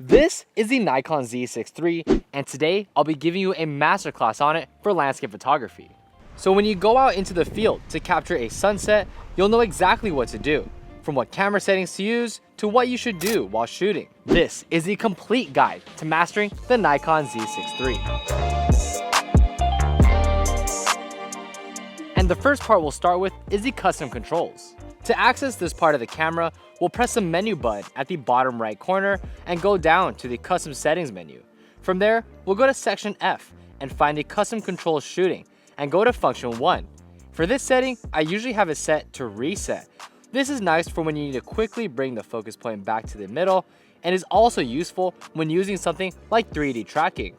This is the Nikon Z6 III, and today I'll be giving you a masterclass on it for landscape photography. So when you go out into the field to capture a sunset, you'll know exactly what to do, from what camera settings to use to what you should do while shooting. This is the complete guide to mastering the Nikon Z6 III. And the first part we'll start with is the custom controls. To access this part of the camera, we'll press the menu button at the bottom right corner and go down to the custom settings menu. From there, we'll go to section F and find the custom controls shooting and go to function 1. For this setting, I usually have it set to reset. This is nice for when you need to quickly bring the focus point back to the middle, and is also useful when using something like 3D tracking.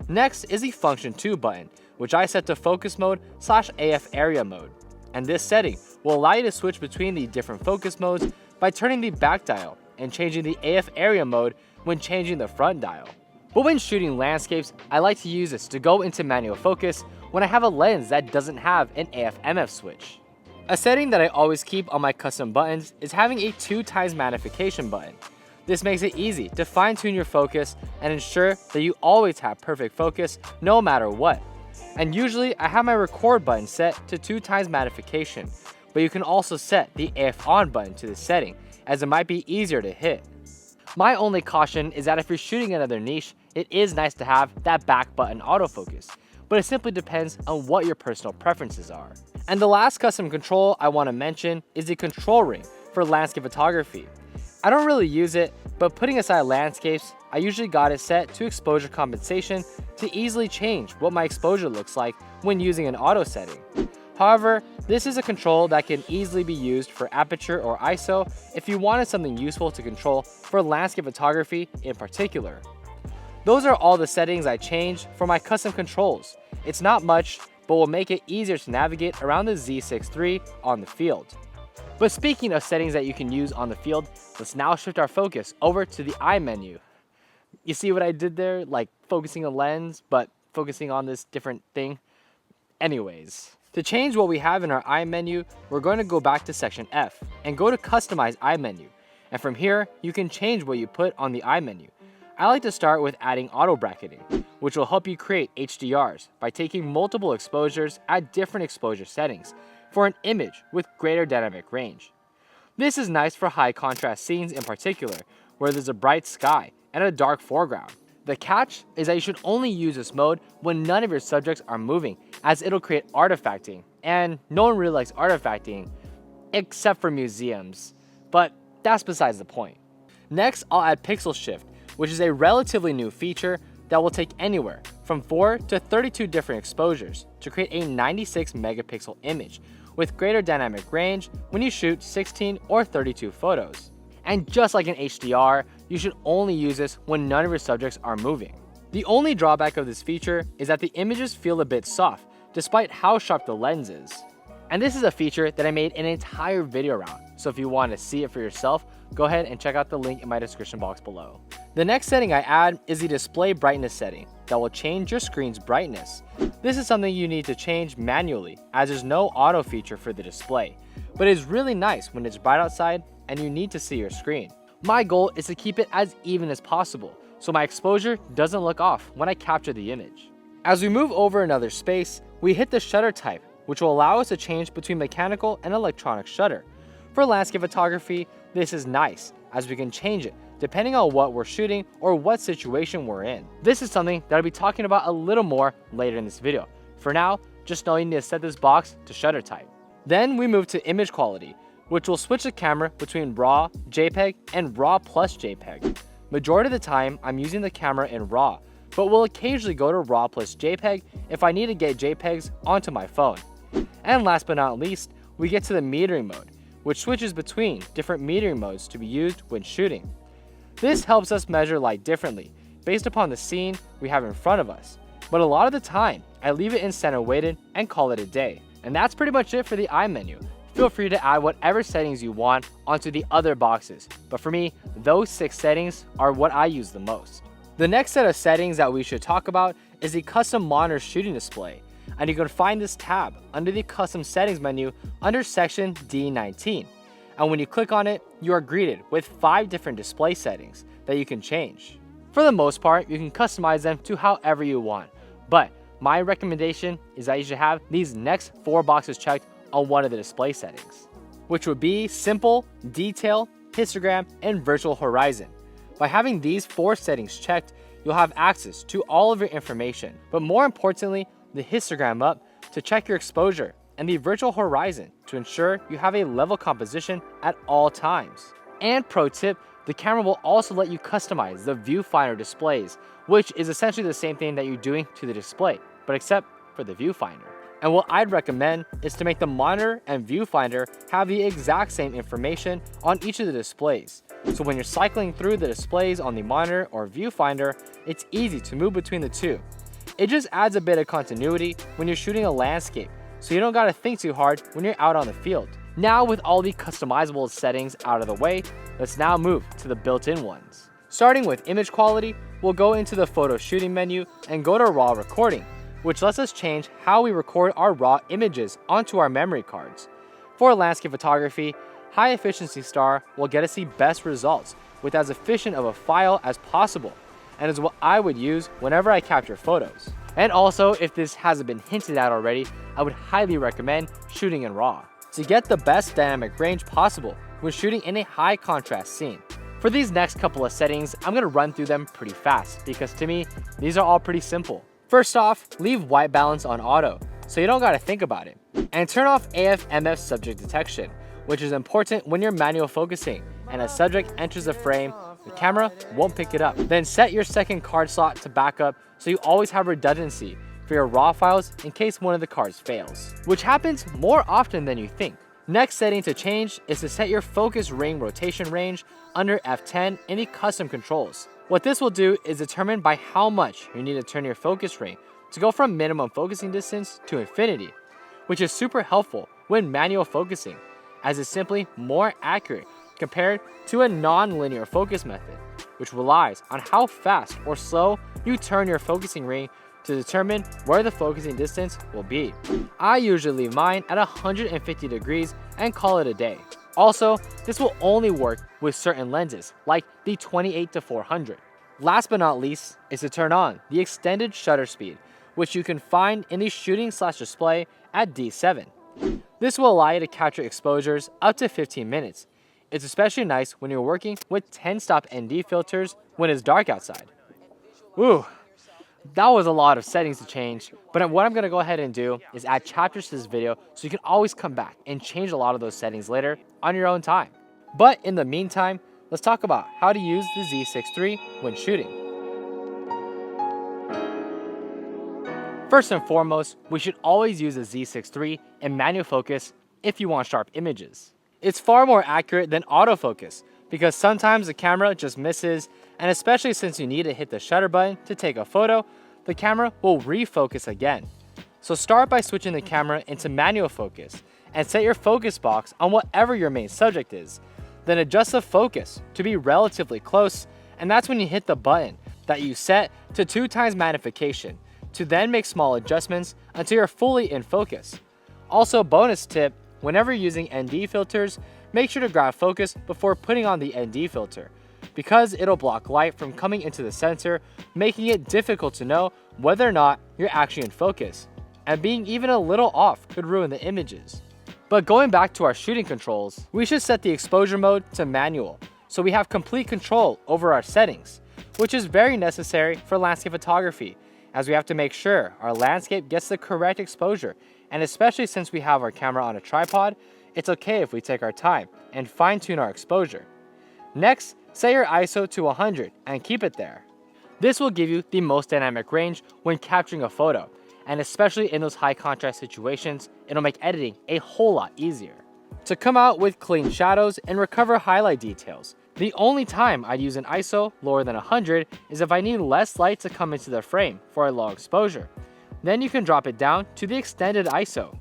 Next is the function 2 button, which I set to focus mode / AF area mode. And this setting will allow you to switch between the different focus modes by turning the back dial and changing the AF area mode when changing the front dial. But when shooting landscapes, I like to use this to go into manual focus when I have a lens that doesn't have an AF/MF switch. A setting that I always keep on my custom buttons is having a 2x magnification button. This makes it easy to fine-tune your focus and ensure that you always have perfect focus no matter what. And usually I have my record button set to 2x magnification, but you can also set the AF on button to this setting, as it might be easier to hit. My only caution is that if you're shooting another niche, it is nice to have that back button autofocus, but it simply depends on what your personal preferences are. And the last custom control I want to mention is the control ring for landscape photography. I don't really use it, but putting aside landscapes, I usually got it set to exposure compensation to easily change what my exposure looks like when using an auto setting. However, this is a control that can easily be used for aperture or ISO if you wanted something useful to control for landscape photography in particular. Those are all the settings I changed for my custom controls. It's not much, but will make it easier to navigate around the Z6 III on the field. But speaking of settings that you can use on the field, let's now shift our focus over to the eye menu. You see what I did there? Like focusing a lens, but focusing on this different thing? Anyways, to change what we have in our eye menu, we're going to go back to section F and go to customize eye menu. And from here, you can change what you put on the eye menu. I like to start with adding auto bracketing, which will help you create HDRs by taking multiple exposures at different exposure settings for an image with greater dynamic range. This is nice for high contrast scenes in particular, where there's a bright sky and a dark foreground. The catch is that you should only use this mode when none of your subjects are moving, as it'll create artifacting, and no one really likes artifacting except for museums, but that's besides the point. Next, I'll add pixel shift, which is a relatively new feature that will take anywhere from 4 to 32 different exposures to create a 96 megapixel image with greater dynamic range when you shoot 16 or 32 photos. And just like an HDR, you should only use this when none of your subjects are moving. The only drawback of this feature is that the images feel a bit soft, despite how sharp the lens is. And this is a feature that I made an entire video around, so if you want to see it for yourself, go ahead and check out the link in my description box below. The next setting I add is the display brightness setting that will change your screen's brightness. This is something you need to change manually, as there's no auto feature for the display, but it is really nice when it's bright outside and you need to see your screen. My goal is to keep it as even as possible, so my exposure doesn't look off when I capture the image. As we move over another space, we hit the shutter type, which will allow us to change between mechanical and electronic shutter. For landscape photography, this is nice, as we can change it depending on what we're shooting or what situation we're in. This is something that I'll be talking about a little more later in this video. For now, just know you need to set this box to shutter type. Then we move to image quality, which will switch the camera between RAW, JPEG, and RAW plus JPEG. Majority of the time, I'm using the camera in RAW, but will occasionally go to RAW plus JPEG if I need to get JPEGs onto my phone. And last but not least, we get to the metering mode, which switches between different metering modes to be used when shooting. This helps us measure light differently, based upon the scene we have in front of us. But a lot of the time, I leave it in center weighted and call it a day. And that's pretty much it for the eye menu. Feel free to add whatever settings you want onto the other boxes, but for me, those 6 settings are what I use the most. The next set of settings that we should talk about is the custom monitor shooting display, and you can find this tab under the custom settings menu under section D19. And when you click on it, you are greeted with 5 different display settings that you can change. For the most part, you can customize them to however you want, but my recommendation is that you should have these next 4 boxes checked on one of the display settings, which would be simple, detail, histogram, and virtual horizon. By having these 4 settings checked, you'll have access to all of your information, but more importantly, the histogram up to check your exposure and the virtual horizon to ensure you have a level composition at all times. And pro tip, the camera will also let you customize the viewfinder displays, which is essentially the same thing that you're doing to the display, but except for the viewfinder. And what I'd recommend is to make the monitor and viewfinder have the exact same information on each of the displays. So when you're cycling through the displays on the monitor or viewfinder, it's easy to move between the two. It just adds a bit of continuity when you're shooting a landscape, so you don't gotta think too hard when you're out on the field. Now with all the customizable settings out of the way, let's now move to the built-in ones. Starting with image quality, we'll go into the photo shooting menu and go to raw recording, which lets us change how we record our raw images onto our memory cards. For landscape photography, high efficiency star will get us the best results with as efficient of a file as possible, and is what I would use whenever I capture photos. And also, if this hasn't been hinted at already, I would highly recommend shooting in RAW to get the best dynamic range possible when shooting in a high contrast scene. For these next couple of settings, I'm going to run through them pretty fast because to me, these are all pretty simple. First off, leave white balance on auto so you don't got to think about it. And turn off AF/MF subject detection, which is important when you're manual focusing and a subject enters the frame, the camera won't pick it up. Then set your second card slot to backup so you always have redundancy for your RAW files in case one of the cards fails, which happens more often than you think. Next setting to change is to set your focus ring rotation range under F10 in the custom controls. What this will do is determine by how much you need to turn your focus ring to go from minimum focusing distance to infinity, which is super helpful when manual focusing, as it's simply more accurate compared to a non-linear focus method, which relies on how fast or slow you turn your focusing ring to determine where the focusing distance will be. I usually leave mine at 150 degrees and call it a day. Also, this will only work with certain lenses, like the 28-400. Last but not least is to turn on the extended shutter speed, which you can find in the shooting/display at D7. This will allow you to capture exposures up to 15 minutes. It's especially nice when you're working with 10-stop ND filters when it's dark outside. Ooh, that was a lot of settings to change, but what I'm going to go ahead and do is add chapters to this video so you can always come back and change a lot of those settings later on your own time. But in the meantime, let's talk about how to use the Z6 III when shooting. First and foremost, we should always use the Z6 III in manual focus if you want sharp images. It's far more accurate than autofocus because sometimes the camera just misses, and especially since you need to hit the shutter button to take a photo, the camera will refocus again. So start by switching the camera into manual focus and set your focus box on whatever your main subject is. Then adjust the focus to be relatively close, and that's when you hit the button that you set to 2x magnification to then make small adjustments until you're fully in focus. Also, bonus tip, whenever using ND filters, make sure to grab focus before putting on the ND filter, because it'll block light from coming into the sensor, making it difficult to know whether or not you're actually in focus, and being even a little off could ruin the images. But going back to our shooting controls, we should set the exposure mode to manual, so we have complete control over our settings, which is very necessary for landscape photography, as we have to make sure our landscape gets the correct exposure, and especially since we have our camera on a tripod, it's okay if we take our time and fine-tune our exposure. Next, set your ISO to 100 and keep it there. This will give you the most dynamic range when capturing a photo, and especially in those high contrast situations, it'll make editing a whole lot easier. To come out with clean shadows and recover highlight details, the only time I'd use an ISO lower than 100 is if I need less light to come into the frame for a low exposure. Then you can drop it down to the extended ISO.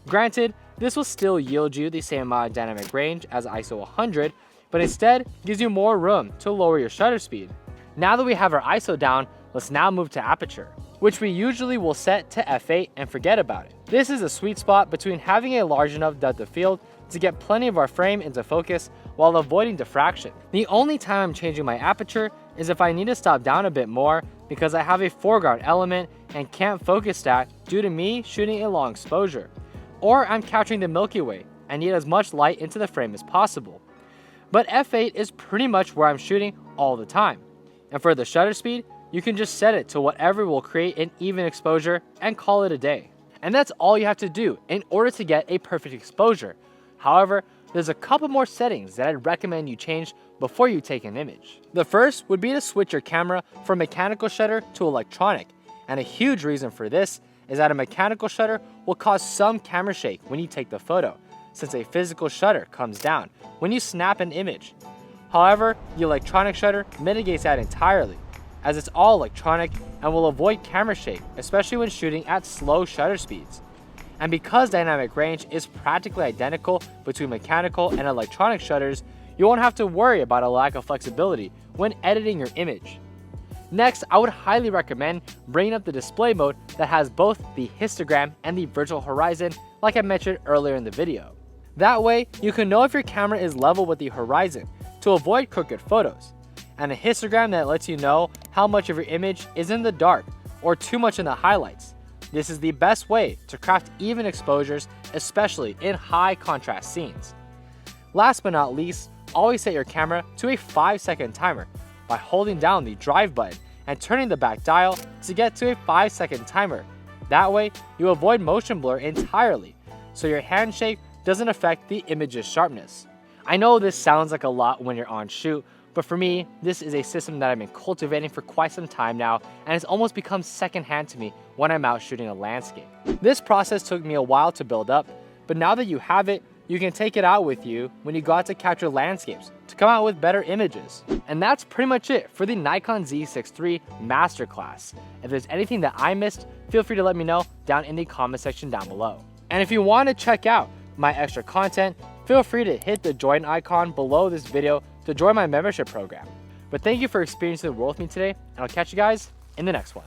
Granted, this will still yield you the same amount of dynamic range as ISO 100, but instead gives you more room to lower your shutter speed. Now that we have our ISO down, let's now move to aperture, which we usually will set to f8 and forget about it. This is a sweet spot between having a large enough depth of field to get plenty of our frame into focus while avoiding diffraction. The only time I'm changing my aperture is if I need to stop down a bit more because I have a foreground element and can't focus stack due to me shooting a long exposure, or I'm capturing the Milky Way and need as much light into the frame as possible. But f8 is pretty much where I'm shooting all the time. And for the shutter speed, you can just set it to whatever will create an even exposure and call it a day. And that's all you have to do in order to get a perfect exposure. However, there's a couple more settings that I'd recommend you change before you take an image. The first would be to switch your camera from mechanical shutter to electronic. And a huge reason for this is that a mechanical shutter will cause some camera shake when you take the photo, since a physical shutter comes down when you snap an image. However, the electronic shutter mitigates that entirely, as it's all electronic and will avoid camera shake, especially when shooting at slow shutter speeds. And because dynamic range is practically identical between mechanical and electronic shutters, you won't have to worry about a lack of flexibility when editing your image. Next, I would highly recommend bringing up the display mode that has both the histogram and the virtual horizon, like I mentioned earlier in the video. That way, you can know if your camera is level with the horizon to avoid crooked photos, and a histogram that lets you know how much of your image is in the dark or too much in the highlights. This is the best way to craft even exposures, especially in high contrast scenes. Last but not least, always set your camera to a 5-second timer by holding down the drive button and turning the back dial to get to a 5-second timer. That way, you avoid motion blur entirely, so your handshake doesn't affect the image's sharpness. I know this sounds like a lot when you're on shoot, but for me, this is a system that I've been cultivating for quite some time now, and it's almost become secondhand to me when I'm out shooting a landscape. This process took me a while to build up, but now that you have it, you can take it out with you when you go out to capture landscapes to come out with better images. And that's pretty much it for the Nikon Z6 III Masterclass. If there's anything that I missed, feel free to let me know down in the comment section down below. And if you want to check out my extra content, feel free to hit the join icon below this video to join my membership program. But thank you for experiencing the world with me today, and I'll catch you guys in the next one.